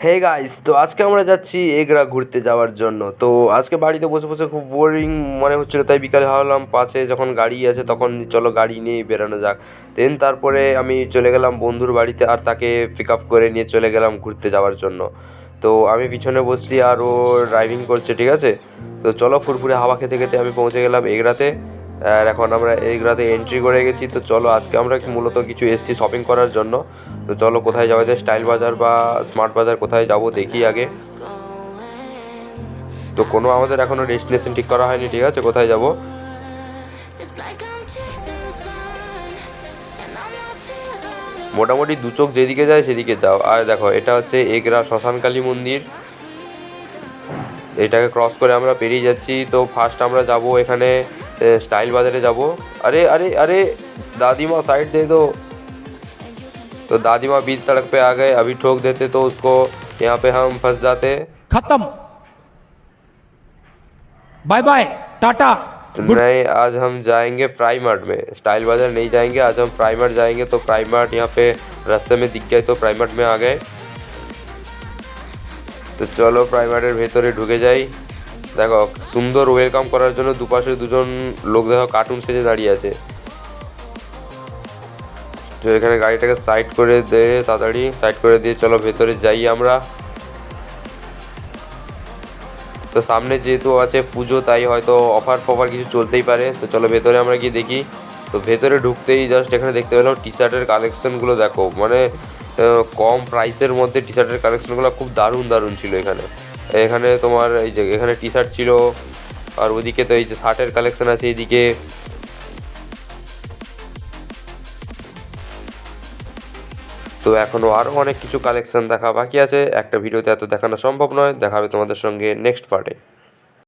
Hey guys, তো আজকে আমরা যাচ্ছি এগরা ঘুরতে যাওয়ার জন্য। তো আজকে বাড়িতে বসে বসে খুব বোরিং মনে হচ্ছিল, তাই বিকালে ভাবলাম পাশে যখন গাড়ি আছে তখন চলো গাড়ি নিয়ে বেরানো যাক। তারপরে আমি চলে গেলাম বন্ধুর বাড়িতে, আর তাকে পিক আপ করে নিয়ে চলে গেলাম ঘুরতে যাওয়ার জন্য। তো আমি পিছনে বসছি আর ও ড্রাইভিং করছে, ঠিক আছে। তো চলো ফুরফুরে হাওয়া খেতে খেতে আমি পৌঁছে গেলাম এগরাতে। আর এখন আমরা এগরাতে এন্ট্রি করে গেছি। তো চলো আজকে আমরা মূলত কিছু এসছি শপিং করার জন্য। তো চলো কোথায় যাওয়া যায়, স্টাইল বাজার বা স্মার্ট বাজার, কোথায় যাব দেখি আগে। তো কোনো আমাদের এখনো ডেস্টিনেশন ঠিক করা হয়নি, ঠিক আছে, কোথায় যাব। মোটামুটি দু চোখ যেদিকে যায় সেদিকে যাও। আর দেখো, এটা হচ্ছে এগরা শ্মশানকালী মন্দির। এটাকে ক্রস করে আমরা পেরিয়ে যাচ্ছি। তো ফার্স্ট আমরা যাব এখানে স্টাইল বাজারে যাব। अरे अरे अरे दादी माँ साइड दे दो। तो दादी माँ बीच सड़क पे आ गए, अभी ठोक देते तो उसको यहाँ पे हम फंस जाते। खत्म, बाय बाय, टाटा। नहीं, आज हम जाएंगे फ्राई मार्ट में, स्टाइल बाजार नहीं जाएंगे, आज हम फ्राई मार्ट जाएंगे। तो फ्राई मार्ट यहाँ पे रास्ते में दिख गए, तो फ्राई मार्ट में आ गए। তো চলো ফ্রাই মার্টের ভেতরে ঢুকে যাই। দেখো সুন্দর ওয়েলকাম করার জন্য দুপাশে দুজন লোক দেখো কার্টুন সেজে দাঁড়িয়ে আছে। তো এখানে গাড়িটাকে সাইড করে দিয়ে তাড়াতাড়ি সাইড করে দিয়ে চলো ভেতরে যাই আমরা। তো সামনে যেহেতু আছে পুজো, তাই হয়তো অফার ফফার কিছু চলতেই পারে। তো চলো ভেতরে আমরা গিয়ে দেখি। তো ভেতরে ঢুকতেই জাস্ট এখানে দেখতে পেলাম টি শার্টের কালেকশনগুলো। দেখো মানে কম প্রাইসের মধ্যে টি শার্টের কালেকশনগুলো খুব দারুণ দারুণ ছিল এখানে। এখানে তোমার এই যে এখানে টি শার্ট ছিল, আর ওদিকে তো এই যে শার্টের কালেকশন আছে এদিকে। তো এখনও আরও অনেক কিছু কালেকশন দেখা বাকি আছে, একটা ভিডিওতে এত দেখানো সম্ভব নয়। দেখা হবে তোমাদের সঙ্গে নেক্সট পার্টে।